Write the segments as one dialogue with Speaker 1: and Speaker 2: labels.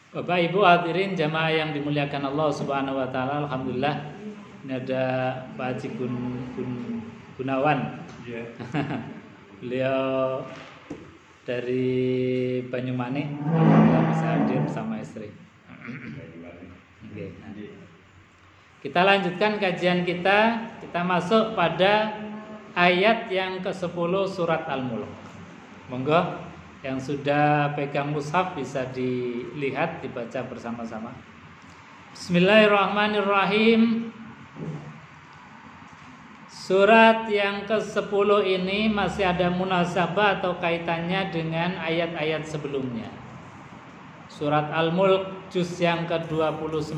Speaker 1: Bapak Ibu hadirin jamaah yang dimuliakan Allah Subhanahu wa taala, alhamdulillah ini ada Pak Haji Gunawan.
Speaker 2: Iya.
Speaker 1: Beliau dari Banyumanik, alhamdulillah bisa hadir bersama istri. Oke. Kita lanjutkan kajian kita. Kita masuk pada ayat yang ke-10 surat Al-Mulk. Monggo yang sudah pegang mushaf bisa dilihat, dibaca bersama-sama. Bismillahirrahmanirrahim. Surat yang ke-10 ini masih ada munasabah atau kaitannya dengan ayat-ayat sebelumnya. Surat Al-Mulk juz yang ke-29.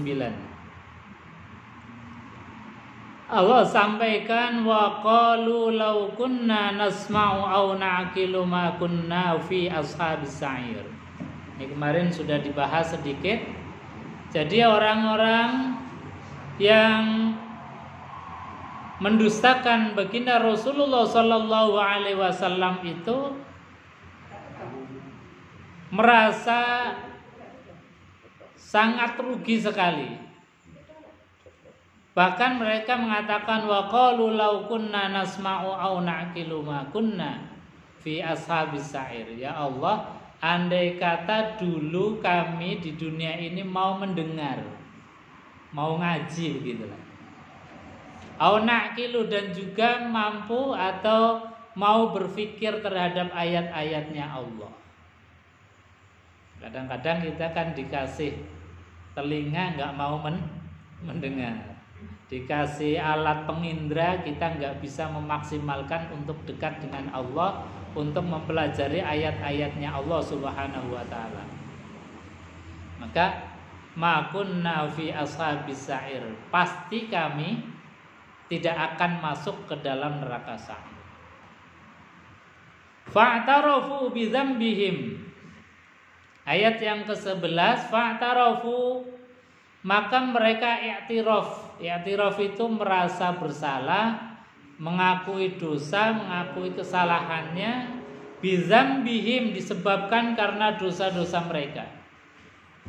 Speaker 1: Allah sampaikan wa qalu law kunna nasma'u aw na'qilu ma kunna fi ashabis sa'ir. Ini kemarin sudah dibahas sedikit. Jadi orang-orang yang mendustakan baginda Rasulullah sallallahu alaihi wasallam itu merasa sangat rugi sekali. Bahkan mereka mengatakan wa qalu law kunna nasma'u aw na'qilu ma kunna fi ashabis sa'ir. Ya Allah, andai kata dulu kami di dunia ini mau mendengar, mau ngaji begitulah. Aw na'qilu, dan juga mampu atau mau berpikir terhadap ayat-ayatnya Allah. Kadang-kadang kita kan dikasih telinga nggak mau mendengar. Dikasih alat pengindra, kita nggak bisa memaksimalkan untuk dekat dengan Allah, untuk mempelajari ayat-ayatnya Allah Subhanahu wa ta'ala. Maka ma kunna fi ashabis sa'ir, pasti kami tidak akan masuk ke dalam neraka sa'ir. Fa'tarafu bi dzambihim. Ayat yang ke-11, fa'tarafu, maka mereka i'tiraf. I'tiraf itu merasa bersalah, mengakui dosa, mengakui kesalahannya. Bidzambihim, disebabkan karena dosa-dosa mereka.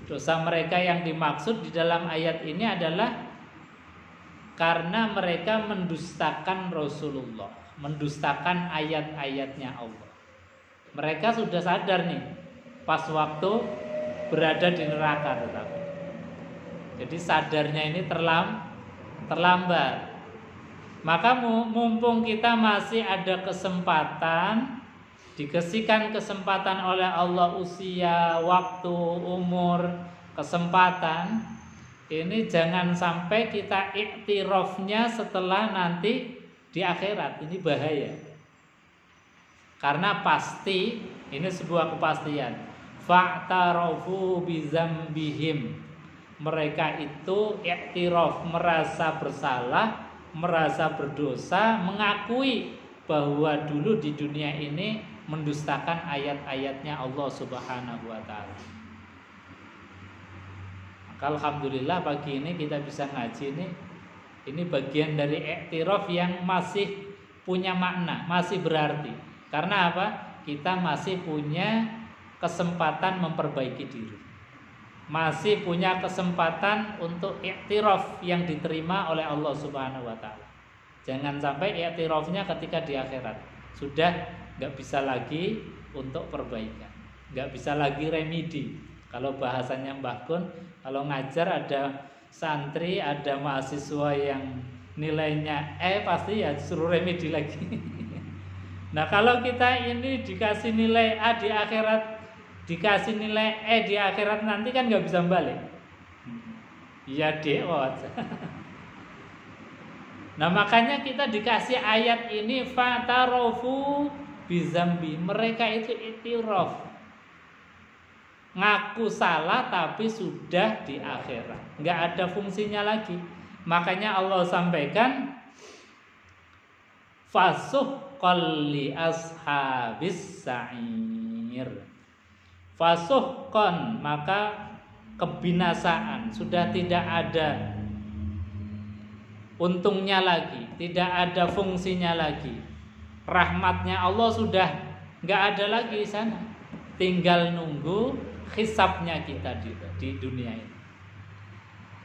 Speaker 1: Dosa mereka yang dimaksud di dalam ayat ini adalah karena mereka mendustakan Rasulullah, mendustakan ayat-ayatnya Allah. Mereka sudah sadar nih pas waktu berada di neraka, tetapi jadi sadarnya ini terlambat. Maka mumpung kita masih ada kesempatan, dikasihkan kesempatan oleh Allah, usia, waktu, umur, kesempatan, ini jangan sampai kita iktirafnya setelah nanti di akhirat. Ini bahaya. Karena pasti, ini sebuah kepastian. Fa'tarafu bizambihim. Mereka itu iktiraf, merasa bersalah, merasa berdosa, mengakui bahwa dulu di dunia ini mendustakan ayat-ayatnya Allah Subhanahu wa ta'ala. Maka alhamdulillah pagi ini kita bisa ngaji ini bagian dari iktiraf yang masih punya makna, masih berarti. Karena apa? Kita masih punya kesempatan memperbaiki diri. Masih punya kesempatan untuk iktiraf yang diterima oleh Allah Subhanahu wa ta'ala. Jangan sampai iktirafnya ketika di akhirat sudah nggak bisa lagi untuk perbaikan, nggak bisa lagi remedi. Kalau bahasanya Mbah Kun, kalau ngajar ada santri, ada mahasiswa yang nilainya pasti ya suruh remedi lagi. Nah kalau kita ini dikasih nilai A di akhirat, dikasih nilai di akhirat nanti kan nggak bisa balik. Ya deot. Nah makanya kita dikasih ayat ini fa'tarafu bizambi. Mereka itu iktiraf, ngaku salah tapi sudah di akhirat, nggak ada fungsinya lagi. Makanya Allah sampaikan fasuhqal li ashabis sa'ir. Fasuhqan, maka kebinasaan, sudah tidak ada untungnya lagi, tidak ada fungsinya lagi. Rahmatnya Allah sudah nggak ada lagi di sana. tinggal nunggu hisabnya kita di dunia ini.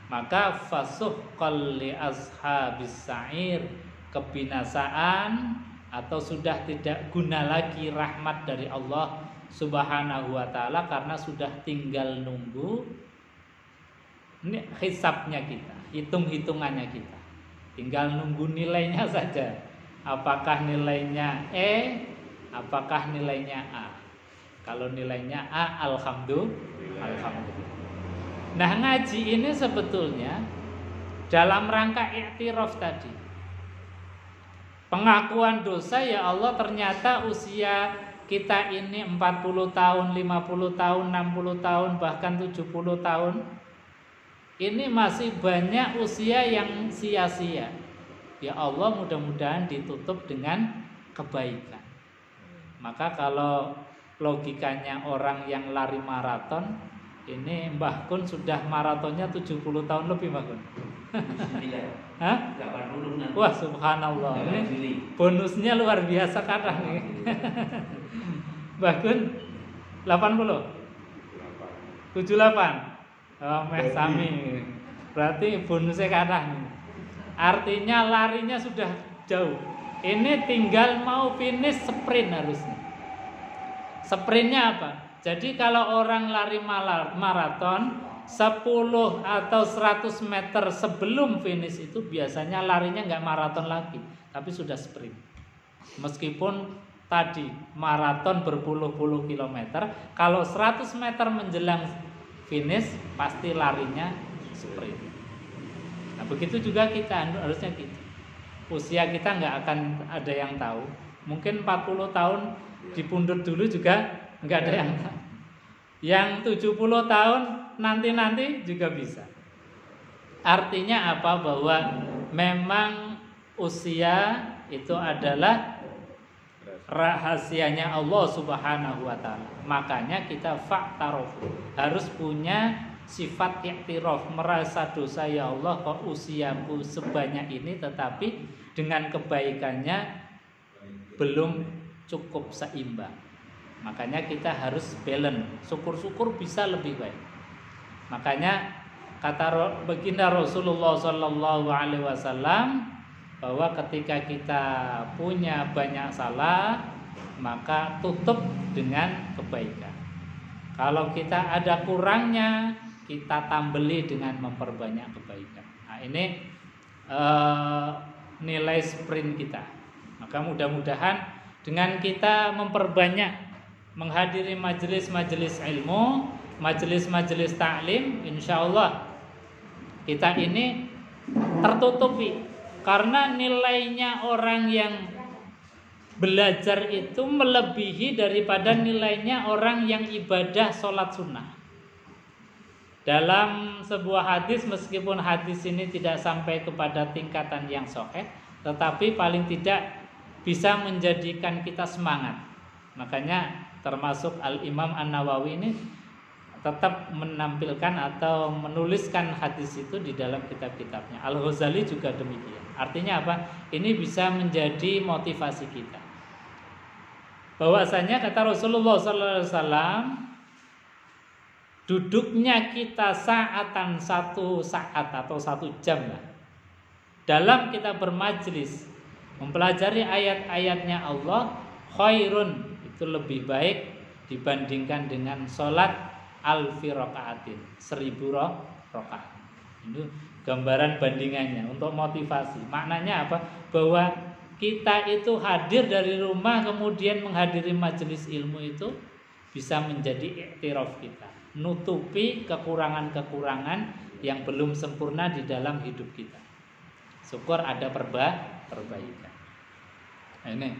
Speaker 1: Maka fasuhqal li ashabis sa'ir, kebinasaan atau sudah tidak guna lagi rahmat dari Allah Subhanahu wa taala karena sudah tinggal nunggu ini hisabnya kita, hitung-hitungannya kita. Tinggal nunggu nilainya saja. Apakah nilainya E, apakah nilainya A. Kalau nilainya A, alhamdulillah. Nah, ngaji ini sebetulnya dalam rangka i'tiraf tadi. Pengakuan dosa, ya Allah, ternyata usia kita ini 40 tahun, 50 tahun, 60 tahun, bahkan 70 tahun. Ini masih banyak usia yang sia-sia. Ya Allah, mudah-mudahan ditutup dengan kebaikan. Maka kalau logikanya orang yang lari maraton, ini Mbah Kun sudah maratonnya 70 tahun lebih, Mbah Kun. Hah? 80 nanti. Wah, subhanallah. Ini bonusnya luar biasa kadang nih. Mbah Kun 80? 78. Oh, Meh Sami. Berarti bonusnya kadang nih. Artinya larinya sudah jauh. Ini tinggal mau finish sprint harusnya. Sprintnya apa? Jadi kalau orang lari maraton 10 atau 100 meter sebelum finish itu biasanya larinya nggak maraton lagi, tapi sudah sprint. Meskipun tadi maraton berpuluh-puluh kilometer, kalau 100 meter menjelang finish pasti larinya sprint. Nah, begitu juga kita harusnya gitu. Usia kita nggak akan ada yang tahu. Mungkin 40 tahun dipundut dulu juga nggak ada yang tahu. Yang 70 tahun nanti juga bisa. Artinya apa? Bahwa memang usia itu adalah rahasianya Allah Subhanahu wa taala. Makanya kita fa'tarofu, harus punya sifat i'tiraf, merasa dosa, ya Allah kok usiaku sebanyak ini tetapi dengan kebaikannya belum cukup seimbang. Makanya kita harus balance, syukur-syukur bisa lebih baik. Makanya kata baginda Rasulullah Sallallahu Alaihi Wasallam bahwa ketika kita punya banyak salah, maka tutup dengan kebaikan. Kalau kita ada kurangnya, kita tambeli dengan memperbanyak kebaikan. Nah, ini nilai sprint kita. Maka mudah-mudahan dengan kita memperbanyak menghadiri majelis-majelis ilmu, majelis-majelis taklim, insyaallah kita ini tertutupi. Karena nilainya orang yang belajar itu melebihi daripada nilainya orang yang ibadah sholat sunnah. Dalam sebuah hadis, meskipun hadis ini tidak sampai kepada tingkatan yang sahih, tetapi paling tidak bisa menjadikan kita semangat. Makanya termasuk Al-Imam An-Nawawi ini tetap menampilkan atau menuliskan hadis itu di dalam kitab-kitabnya. Al-Ghazali juga demikian. Artinya apa? Ini bisa menjadi motivasi kita. Bahwasanya kata Rasulullah SAW, duduknya kita satu saat atau 1 jam lah, dalam kita bermajlis mempelajari ayat-ayatnya Allah, khairun, itu lebih baik dibandingkan dengan sholat alfi rakaatin, 1000 rakaat. Itu gambaran bandingannya untuk motivasi. Maknanya apa? Bahwa kita itu hadir dari rumah kemudian menghadiri majelis ilmu itu bisa menjadi iktiraf kita, nutupi kekurangan-kekurangan yang belum sempurna di dalam hidup kita. Syukur ada perbaikan. Nah, ini.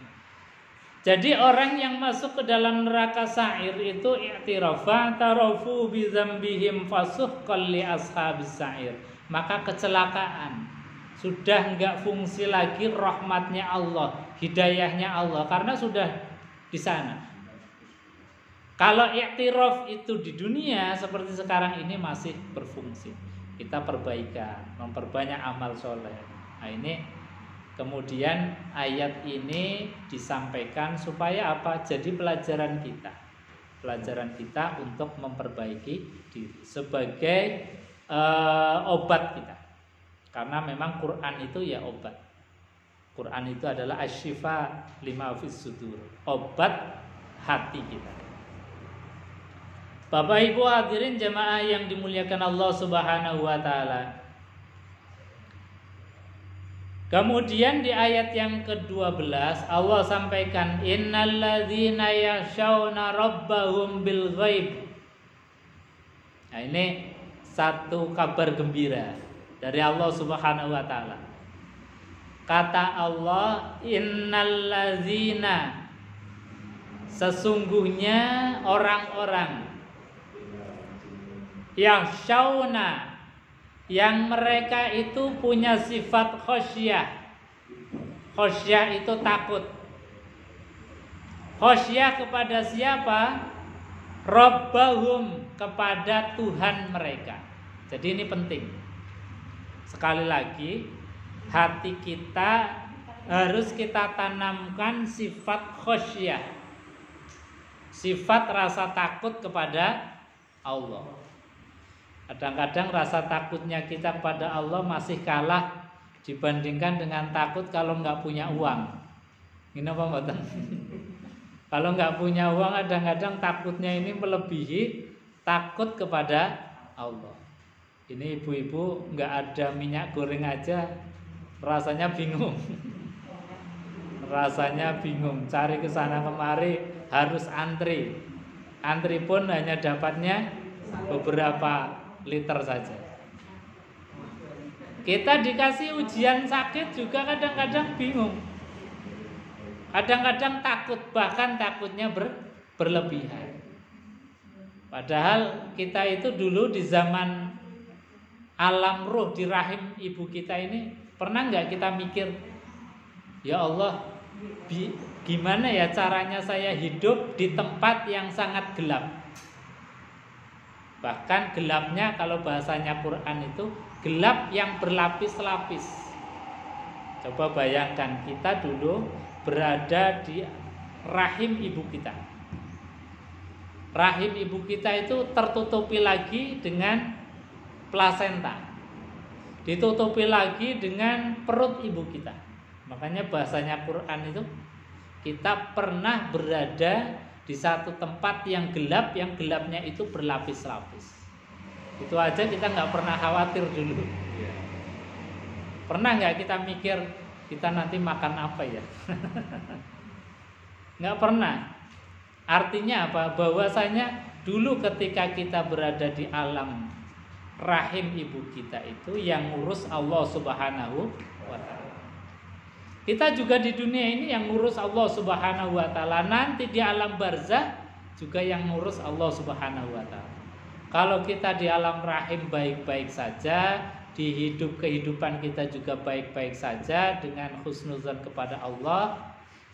Speaker 1: Jadi orang yang masuk ke dalam neraka sa'ir itu i'tirafa tarafu bi dzambihim fasuhqal li ashabis sa'ir. Maka kecelakaan, sudah enggak fungsi lagi rahmatnya Allah, hidayahnya Allah, karena sudah di sana. Kalau i'tiraf itu di dunia seperti sekarang ini masih berfungsi. Kita perbaikan, memperbanyak amal soleh. Nah, ini kemudian ayat ini disampaikan supaya apa? Jadi pelajaran kita. pelajaran kita untuk memperbaiki diri sebagai obat kita. Karena memang Quran itu ya obat. Quran itu adalah asyifa lima fis sudur, obat hati kita. Bapak Ibu hadirin jamaah yang dimuliakan Allah Subhanahu wa taala. Kemudian di ayat yang ke-12 Allah sampaikan innalladzina yakhshawna rabbahum bil ghaib. Nah, ini satu kabar gembira dari Allah Subhanahu wa taala. Kata Allah, innalladzina, sesungguhnya orang-orang yakhshawna, yang mereka itu punya sifat khosyah. Khosyah itu takut. Khosyah kepada siapa? Rabbahum, kepada Tuhan mereka. Jadi ini penting. Sekali lagi, hati kita harus kita tanamkan sifat khosyah, sifat rasa takut kepada Allah. Kadang-kadang rasa takutnya kita kepada Allah masih kalah dibandingkan dengan takut kalau nggak punya uang. Ini apa mboten? Kalau nggak punya uang, kadang-kadang takutnya ini melebihi takut kepada Allah. Ini ibu-ibu nggak ada minyak goreng aja rasanya bingung. Rasanya bingung, cari ke sana kemari harus antri. Antri pun hanya dapatnya beberapa liter saja. Kita dikasih ujian sakit juga kadang-kadang bingung. Kadang-kadang takut, bahkan takutnya berlebihan. Padahal kita itu dulu di zaman alam ruh di rahim ibu kita ini, pernah nggak kita mikir, ya Allah, gimana ya caranya saya hidup di tempat yang sangat gelap? Bahkan gelapnya kalau bahasanya Quran itu gelap yang berlapis-lapis. Coba bayangkan kita dulu berada di rahim ibu kita. Rahim ibu kita itu tertutupi lagi dengan plasenta. Ditutupi lagi dengan perut ibu kita. Makanya bahasanya Quran itu kita pernah berada di satu tempat yang gelap, yang gelapnya itu berlapis-lapis. Itu aja kita nggak pernah khawatir dulu. Pernah nggak kita mikir kita nanti makan apa ya? Nggak pernah. Artinya apa? Bahwasanya dulu ketika kita berada di alam rahim ibu kita itu yang ngurus Allah Subhanahu wa taala. Kita juga di dunia ini yang ngurus Allah Subhanahu wa taala. Nanti di alam barzah juga yang ngurus Allah Subhanahu wa taala. Kalau kita di alam rahim baik-baik saja, di kehidupan kita juga baik-baik saja dengan husnuzan kepada Allah,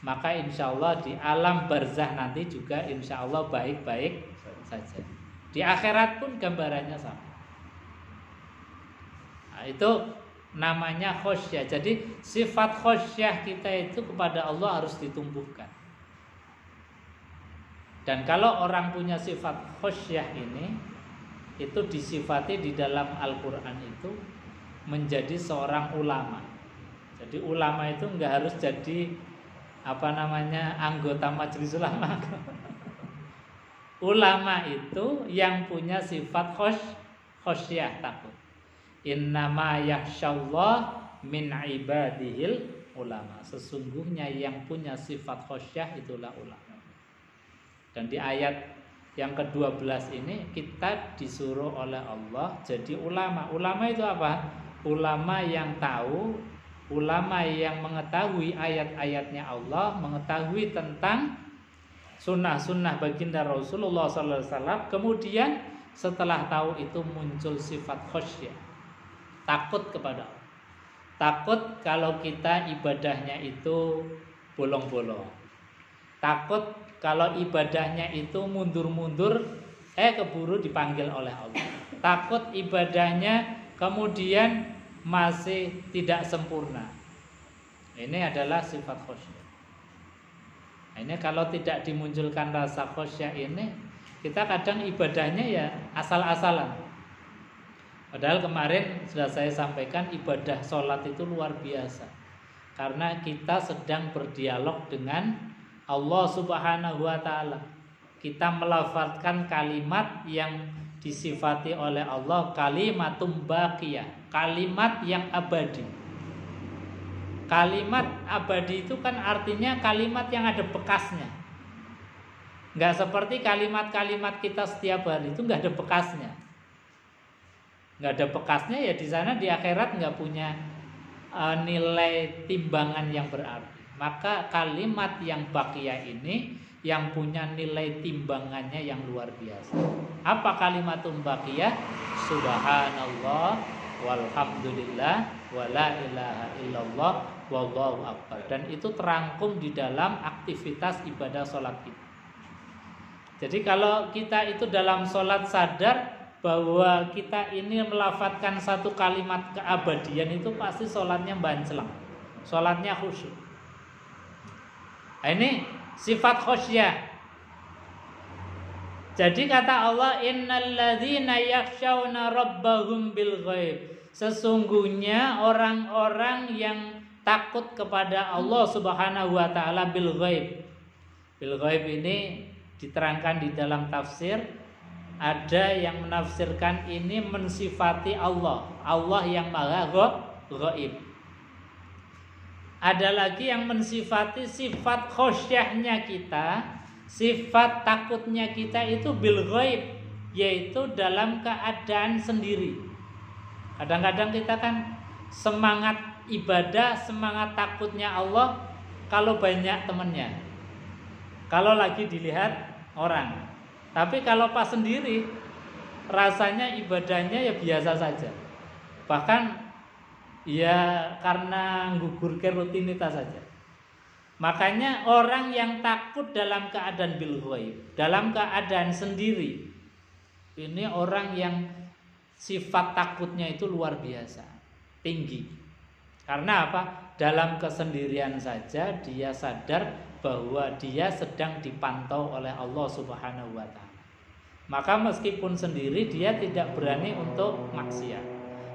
Speaker 1: maka insya Allah di alam barzah nanti juga insya Allah baik-baik saja. Di akhirat pun gambarannya sama. Nah, itu namanya khosyah. Jadi sifat khosyah kita itu kepada Allah harus ditumbuhkan. Dan kalau orang punya sifat khosyah ini, itu disifati di dalam Al-Quran itu menjadi seorang ulama. Jadi ulama itu enggak harus jadi anggota majelis ulama. Ulama itu yang punya sifat khosyah, takut. Innama yakhsyallah min ibadihil ulama. Sesungguhnya yang punya sifat khosyah itulah ulama. Dan di ayat yang ke-12 ini kita disuruh oleh Allah jadi ulama. Ulama itu apa? Ulama yang tahu, ulama yang mengetahui ayat-ayatnya Allah, mengetahui tentang sunnah-sunnah baginda Rasulullah SAW. Kemudian setelah tahu itu muncul sifat khosyah, takut kepada Allah. Takut kalau kita ibadahnya itu bolong-bolong. Takut kalau ibadahnya itu mundur-mundur, keburu dipanggil oleh Allah. Takut ibadahnya kemudian masih tidak sempurna. Ini adalah sifat khosyah. Ini kalau tidak dimunculkan rasa khosyah ini, Kita kadang ibadahnya ya asal-asalan. Padahal kemarin sudah saya sampaikan ibadah sholat itu luar biasa. Karena kita sedang berdialog dengan Allah Subhanahu wa ta'ala. Kita melafazkan kalimat yang disifati oleh Allah kalimatum baqiyah, kalimat yang abadi. Kalimat abadi itu kan artinya kalimat yang ada bekasnya. Nggak seperti kalimat-kalimat kita setiap hari itu nggak ada bekasnya. Nggak ada bekasnya ya di sana di akhirat nggak punya nilai timbangan yang berarti. Maka kalimat yang baqiyah ini yang punya nilai timbangannya yang luar biasa. Apa kalimatun baqiyah? Subhanallah walhamdulillah wala ilaha illallah wallahu akbar. Dan itu terangkum di dalam aktivitas ibadah sholat kita. Jadi kalau kita itu dalam sholat sadar bahwa kita ini melafadzkan satu kalimat keabadian, itu pasti sholatnya bancelang, sholatnya khusyuk. Nah, ini sifat khusyah. Jadi kata Allah, innalladzina yakhshawna rabbahum bil ghaib. Sesungguhnya orang-orang yang takut kepada Allah Subhanahu wa taala bil ghaib. Bil ghaib ini diterangkan di dalam tafsir, ada yang menafsirkan ini mensifati Allah, Allah yang maha ghaib. Ada lagi yang mensifati sifat khosyahnya kita, sifat takutnya kita itu bil ghaib, yaitu dalam keadaan sendiri. Kadang-kadang kita kan semangat ibadah, semangat takutnya Allah kalau banyak temannya, kalau lagi dilihat orang. Tapi kalau pas sendiri rasanya ibadahnya ya biasa saja. Bahkan ya karena menggugurkan rutinitas saja. Makanya orang yang takut dalam keadaan bil ghaib, dalam keadaan sendiri, ini orang yang sifat takutnya itu luar biasa, tinggi. Karena apa? Dalam kesendirian saja dia sadar bahwa dia sedang dipantau oleh Allah Subhanahu wa taala. Maka meskipun sendiri dia tidak berani untuk maksiat.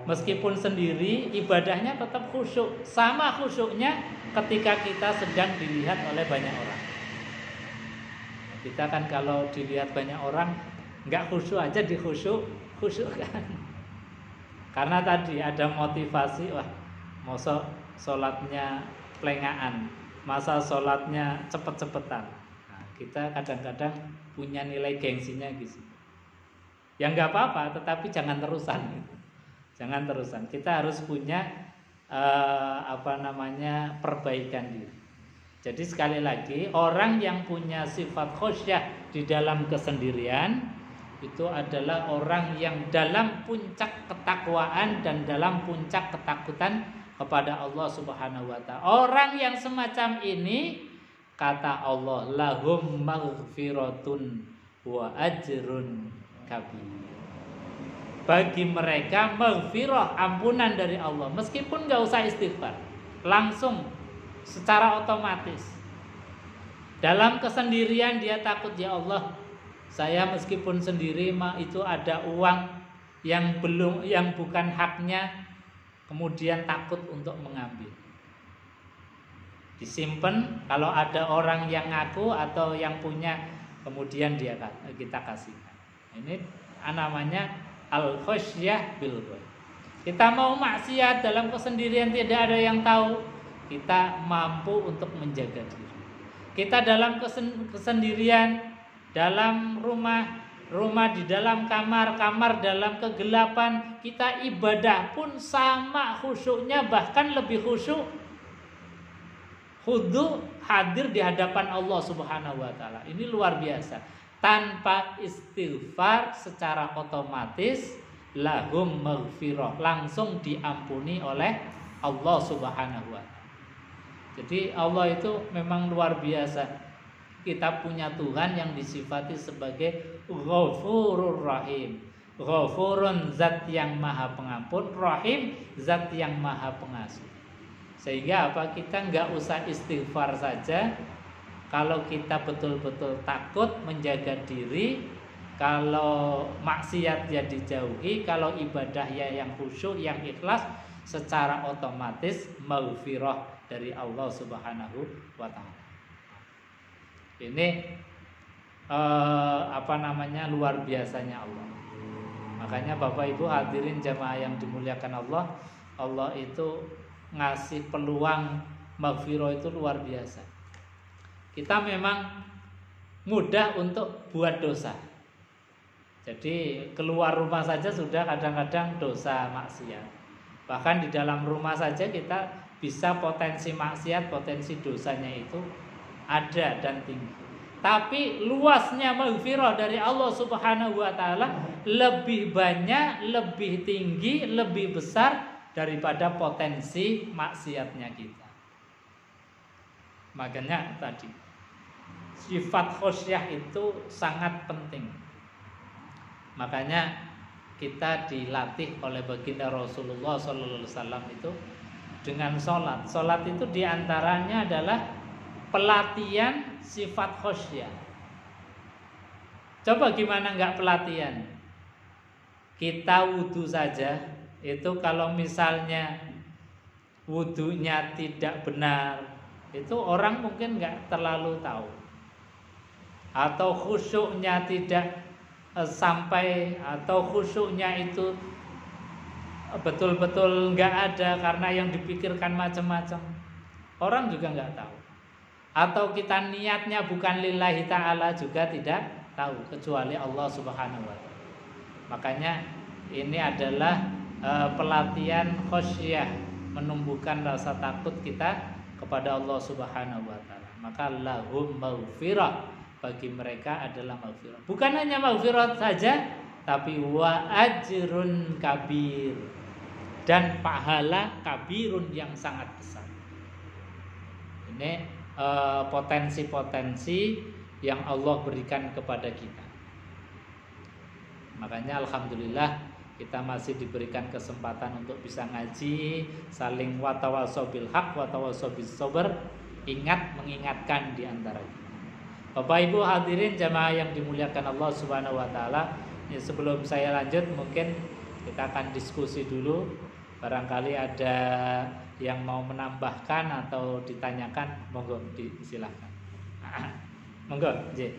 Speaker 1: Meskipun sendiri ibadahnya tetap khusyuk. Sama khusyuknya ketika kita sedang dilihat oleh banyak orang. Kita kan kalau dilihat banyak orang enggak khusyuk aja dikhusyukkan. Karena tadi ada motivasi, wah, masa sholatnya pelengahan, masa sholatnya cepet-cepetan. Nah, kita kadang-kadang punya nilai gengsinya gitu. Ya nggak apa-apa, tetapi jangan terusan. Gitu. Jangan terusan. Kita harus punya perbaikan diri. Jadi sekali lagi, orang yang punya sifat khosyah di dalam kesendirian itu adalah orang yang dalam puncak ketakwaan dan dalam puncak ketakutan kepada Allah Subhanahu wa taala. Orang yang semacam ini, kata Allah, lahum maghfiratun wa ajrun kabir. Bagi mereka maghfirah, ampunan dari Allah, meskipun enggak usah istighfar, langsung secara otomatis. Dalam kesendirian dia takut, ya Allah, saya meskipun sendiri itu ada uang yang bukan haknya, kemudian takut untuk mengambil. Disimpan, kalau ada orang yang ngaku atau yang punya, kemudian kita kasihkan. Ini namanya al-khosyah bil ghaib. Kita mau maksiat dalam kesendirian, tidak ada yang tahu, kita mampu untuk menjaga diri. Kita dalam kesendirian, dalam rumah di dalam kamar dalam kegelapan, kita ibadah pun sama khusyuknya, bahkan lebih khusyuk, khudu, hadir di hadapan Allah Subhanahu wa taala. Ini luar biasa. Tanpa istighfar secara otomatis lahum maghfirah, langsung diampuni oleh Allah Subhanahu wa taala. Jadi Allah itu memang luar biasa. Kita punya Tuhan yang disifati sebagai Ghafurur Rahim. Ghafurun, zat yang maha pengampun, Rahim, zat yang maha pengasih. Sehingga apa? Kita nggak usah istighfar saja. Kalau kita betul-betul takut, menjaga diri, kalau maksiat ya dijauhi, kalau ibadah ya yang khusyuk, yang ikhlas, secara otomatis maghfirah dari Allah Subhanahu wa taala. Ini luar biasanya Allah. Makanya Bapak Ibu hadirin jamaah yang dimuliakan Allah, Allah itu ngasih peluang maghfirah itu luar biasa. Kita memang mudah untuk buat dosa. Jadi keluar rumah saja sudah kadang-kadang dosa maksiat. Bahkan di dalam rumah saja kita bisa potensi maksiat, potensi dosanya itu ada dan tinggi. Tapi luasnya maghfirah dari Allah Subhanahu wa taala lebih banyak, lebih tinggi, lebih besar daripada potensi maksiatnya kita. Makanya tadi sifat khosyah itu sangat penting. Makanya kita dilatih oleh baginda Rasulullah SAW itu dengan sholat. Sholat itu diantaranya adalah pelatihan sifat khosyah. Coba gimana nggak pelatihan? Kita wudhu saja, itu kalau misalnya wudhunya tidak benar, itu orang mungkin nggak terlalu tahu. Atau khusyuknya tidak sampai, atau khusyuknya itu betul-betul nggak ada karena yang dipikirkan macam-macam, orang juga nggak tahu. Atau kita niatnya bukan lillahi ta'ala juga tidak tahu, kecuali Allah Subhanahu wa ta'ala. Makanya ini adalah pelatihan khosyah, menumbuhkan rasa takut kita kepada Allah Subhanahu wa ta'ala. Maka lahum maghfirah, bagi mereka adalah maghfirah. Bukan hanya maghfirah saja, tapi wa ajrun kabir, dan pahala kabirun yang sangat besar. Ini potensi-potensi yang Allah berikan kepada kita. Makanya alhamdulillah kita masih diberikan kesempatan untuk bisa ngaji, saling watawasau bil haq, watawasau bis sabr, mengingatkan di antara kita. Bapak Ibu hadirin jamaah yang dimuliakan Allah Subhanahu wa taala, sebelum saya lanjut mungkin kita akan diskusi dulu. Barangkali ada yang mau menambahkan atau ditanyakan, monggo disilahkan. Monggo, J.